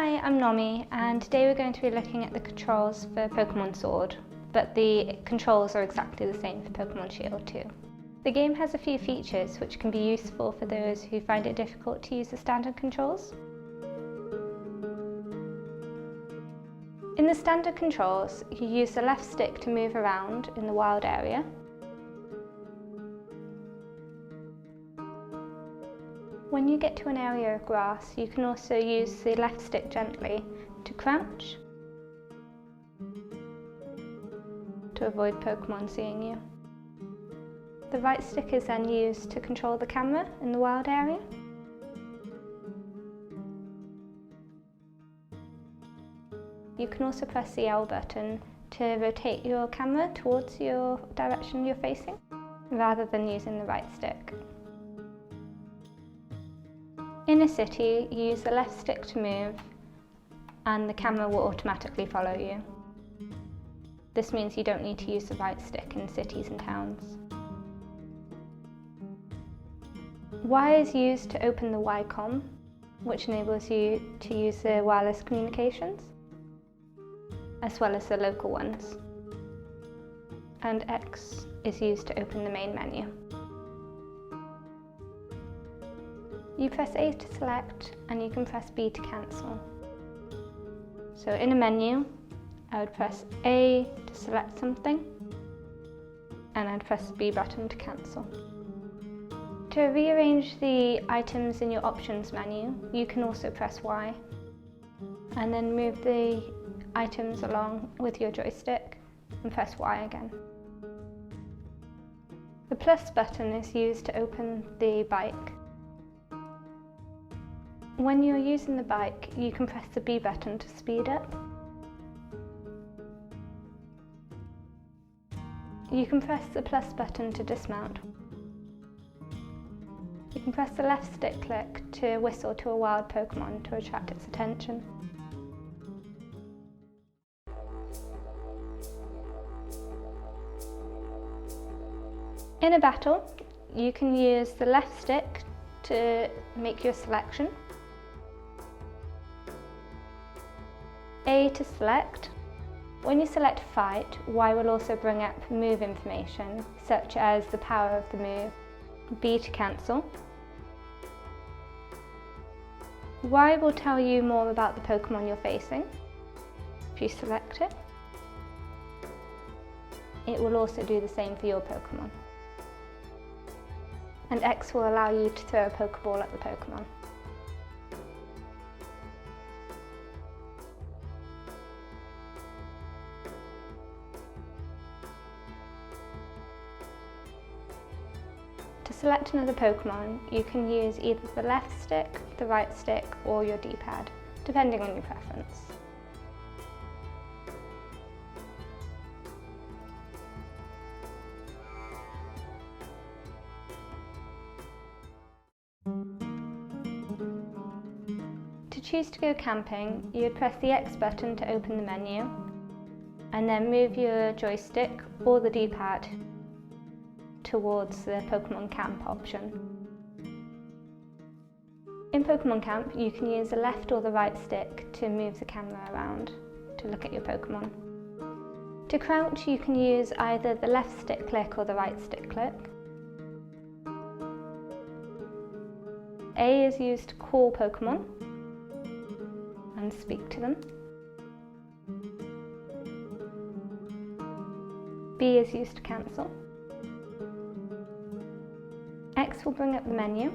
Hi, I'm Nomi, and today we're going to be looking at the controls for Pokemon Sword, but the controls are exactly the same for Pokemon Shield too. The game has a few features which can be useful for those who find it difficult to use the standard controls. In the standard controls, you use the left stick to move around in the wild area. When you get to an area of grass, you can also use the left stick gently to crouch to avoid Pokemon seeing you. The right stick is then used to control the camera in the wild area. You can also press the L button to rotate your camera towards your direction you're facing, rather than using the right stick. In a city, you use the left stick to move, and the camera will automatically follow you. This means you don't need to use the right stick in cities and towns. Y is used to open the Y-com, which enables you to use the wireless communications, as well as the local ones. And X is used to open the main menu. You press A to select, and you can press B to cancel. So in a menu, I would press A to select something, and I'd press the B button to cancel. To rearrange the items in your options menu, you can also press Y, and then move the items along with your joystick and press Y again. The plus button is used to open the bike. When you're using the bike, you can press the B button to speed up. You can press the plus button to dismount. You can press the left stick click to whistle to a wild Pokemon to attract its attention. In a battle, you can use the left stick to make your selection, A to select. When you select fight, Y will also bring up move information, such as the power of the move. B to cancel. Y will tell you more about the Pokemon you're facing. If you select it, it will also do the same for your Pokemon. And X will allow you to throw a Pokeball at the Pokemon. To select another Pokemon, you can use either the left stick, the right stick, or your D-pad, depending on your preference. To choose to go camping, you would press the X button to open the menu, and then move your joystick or the D-pad towards the Pokemon Camp option. In Pokemon Camp, you can use the left or the right stick to move the camera around to look at your Pokemon. To crouch, you can use either the left stick click or the right stick click. A is used to call Pokemon and speak to them. B is used to cancel. X will bring up the menu,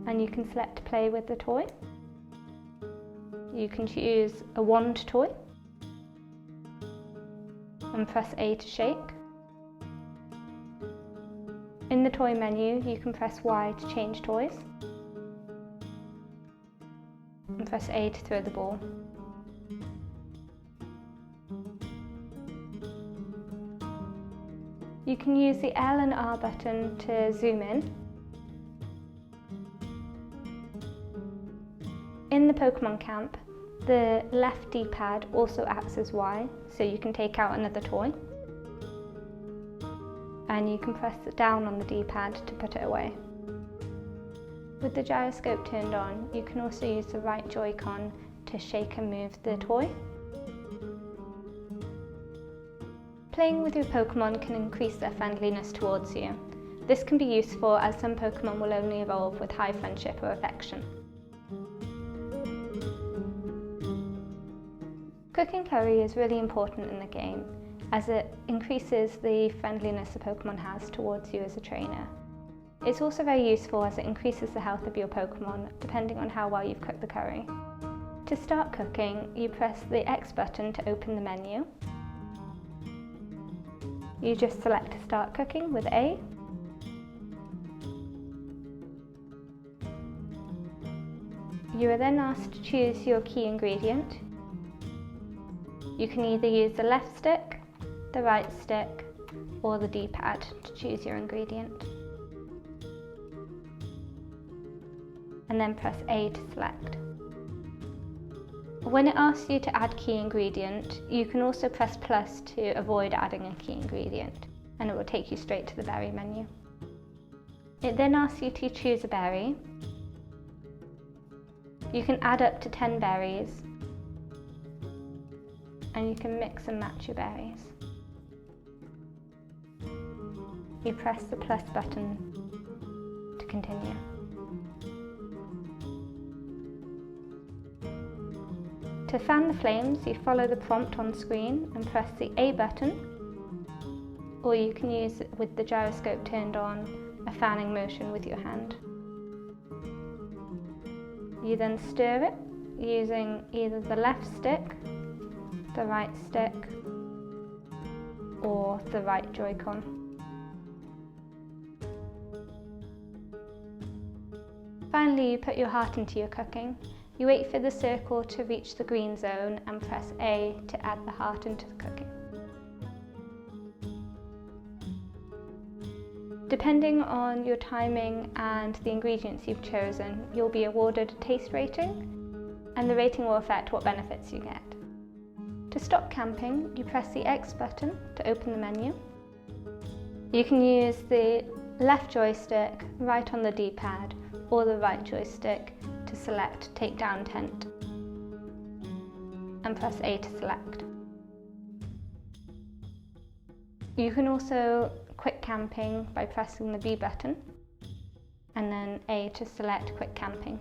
and you can select to play with the toy. You can choose a wand toy and press A to shake. In the toy menu, you can press Y to change toys and press A to throw the ball. You can use the L and R button to zoom in. In the Pokemon Camp, the left D-pad also acts as Y, so you can take out another toy. And you can press down on the D-pad to put it away. With the gyroscope turned on, you can also use the right Joy-Con to shake and move the toy. Playing with your Pokemon can increase their friendliness towards you. This can be useful as some Pokemon will only evolve with high friendship or affection. Cooking curry is really important in the game, as it increases the friendliness the Pokemon has towards you as a trainer. It's also very useful as it increases the health of your Pokemon, depending on how well you've cooked the curry. To start cooking, you press the X button to open the menu. You just select Start Cooking with A. You are then asked to choose your key ingredient. You can either use the left stick, the right stick, or the D-pad to choose your ingredient. And then press A to select. When it asks you to add key ingredient, you can also press plus to avoid adding a key ingredient, and it will take you straight to the berry menu. It then asks you to choose a berry. You can add up to 10 berries, and you can mix and match your berries. You press the plus button to continue. To fan the flames, you follow the prompt on screen and press the A button, or you can use, with the gyroscope turned on, a fanning motion with your hand. You then stir it using either the left stick, the right stick, or the right Joy-Con. Finally, you put your heart into your cooking. You wait for the circle to reach the green zone and press A to add the heart into the cooking. Depending on your timing and the ingredients you've chosen, you'll be awarded a taste rating, and the rating will affect what benefits you get. To stop camping, you press the X button to open the menu. You can use the left joystick, right on the D-pad, or the right joystick to select Take Down Tent, and press A to select. You can also quit camping by pressing the B button, and then A to select Quit Camping.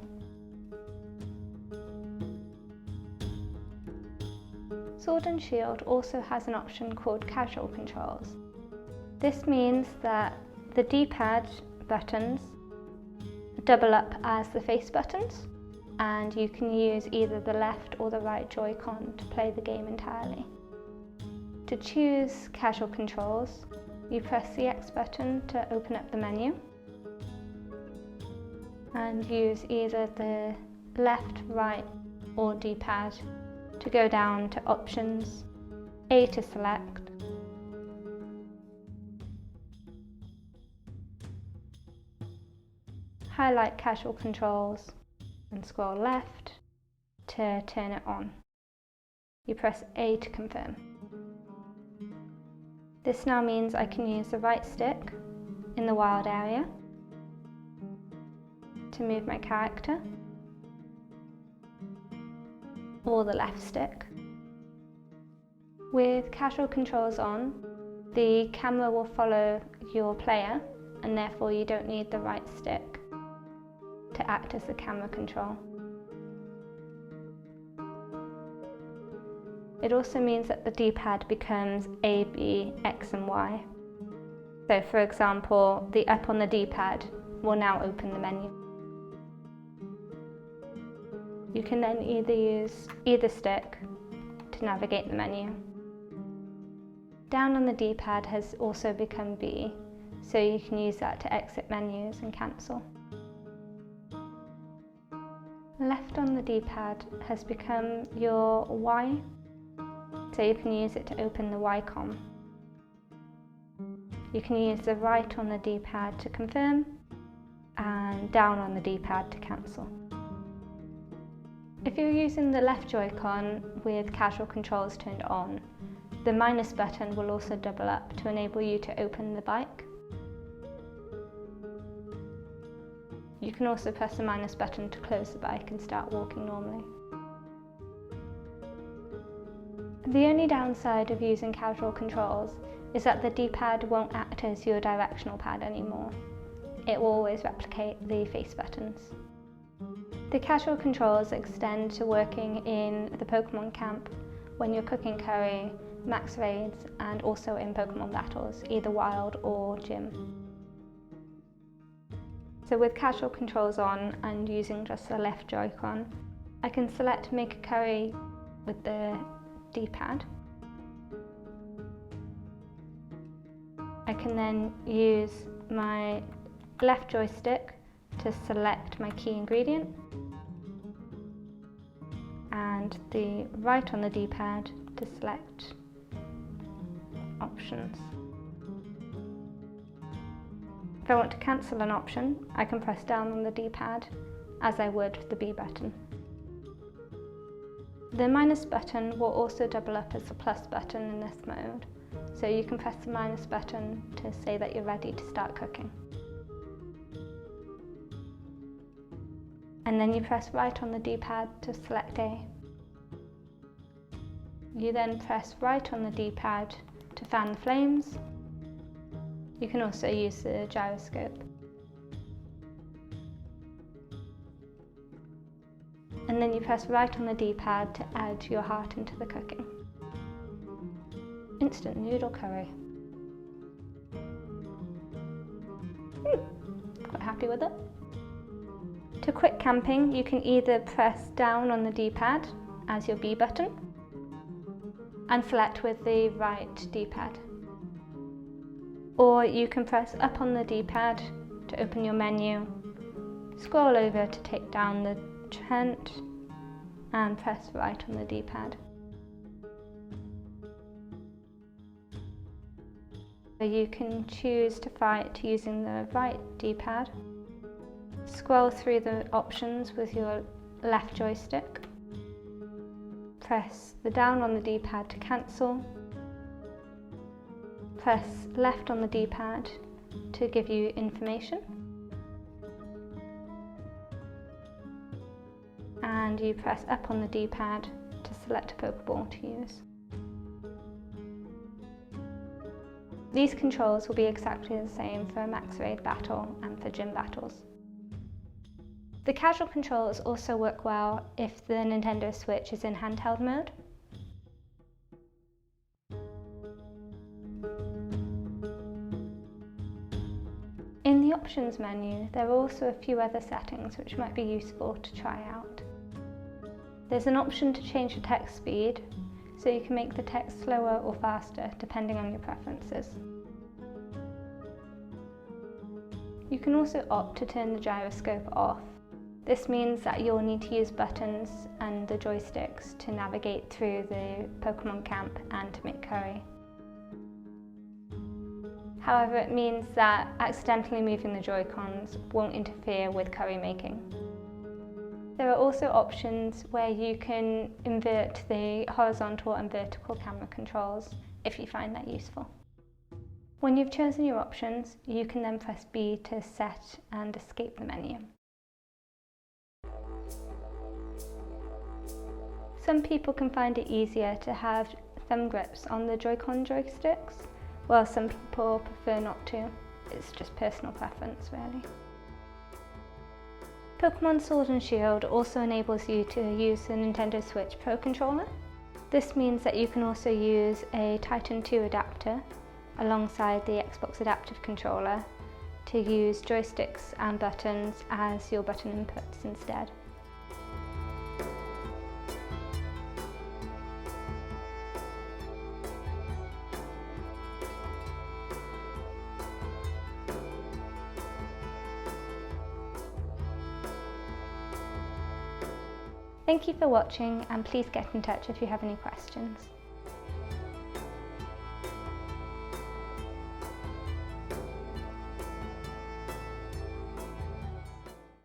Sword and Shield also has an option called Casual Controls. This means that the D-pad buttons double up as the face buttons, and you can use either the left or the right Joy-Con to play the game entirely. To choose Casual Controls, you press the X button to open up the menu and use either the left, right, or D-pad to go down to Options, A to select, highlight Casual Controls and scroll left to turn it on. You press A to confirm. This now means I can use the right stick in the wild area to move my character, or the left stick. With Casual Controls on, the camera will follow your player, and therefore you don't need the right stick to act as the camera control. It also means that the D-pad becomes A, B, X and Y. So for example, the up on the D-pad will now open the menu. You can then either use either stick to navigate the menu. Down on the D-pad has also become B, so you can use that to exit menus and cancel. Left on the D-pad has become your Y, so you can use it to open the Y-com. You can use the right on the D-pad to confirm, and down on the D-pad to cancel. If you're using the left Joy-Con with Casual Controls turned on, the minus button will also double up to enable you to open the bike. You You can also press the minus button to close the bike and start walking normally. The only downside of using casual controls is that the D-pad won't act as your directional pad anymore. It will always replicate the face buttons. The casual controls extend to working in the Pokemon camp when you're cooking curry, max raids, and also in Pokemon battles, either wild or gym. So with casual controls on and using just the left Joy-Con, I can select make a curry with the D-pad. I can then use my left joystick to select my key ingredient and the right on the D-pad to select options. If I want to cancel an option, I can press down on the D-pad as I would the B button. The minus button will also double up as the plus button in this mode, so you can press the minus button to say that you're ready to start cooking. And then you press right on the D-pad to select A. You then press right on the D-pad to fan the flames. You can also use the gyroscope. And then you press right on the D-pad to add your heart into the cooking. Instant noodle curry. Quite happy with it. To quit camping, you can either press down on the D-pad as your B button and select with the right D-pad. Or you can press up on the D-pad to open your menu, scroll over to take down the tent and press right on the D-pad. You can choose to fight using the right D-pad, scroll through the options with your left joystick, press the down on the D-pad to cancel, press left on the D-pad to give you information, and you press up on the D-pad to select a Pokeball to use. These controls will be exactly the same for a max raid battle and for gym battles. The casual controls also work well if the Nintendo Switch is in handheld mode. In the options menu, there are also a few other settings which might be useful to try out. There's an option to change the text speed, so you can make the text slower or faster depending on your preferences. You can also opt to turn the gyroscope off. This means that you'll need to use buttons and the joysticks to navigate through the Pokemon camp and to make curry. However, it means that accidentally moving the Joy-Cons won't interfere with curry making. There are also options where you can invert the horizontal and vertical camera controls if you find that useful. When you've chosen your options, you can then press B to set and escape the menu. Some people can find it easier to have thumb grips on the Joy-Con joysticks, while some people prefer not to. It's just personal preference, really. Pokemon Sword and Shield also enables you to use the Nintendo Switch Pro Controller. This means that you can also use a Titan 2 adapter alongside the Xbox Adaptive Controller to use joysticks and buttons as your button inputs instead. Thank you for watching, and please get in touch if you have any questions.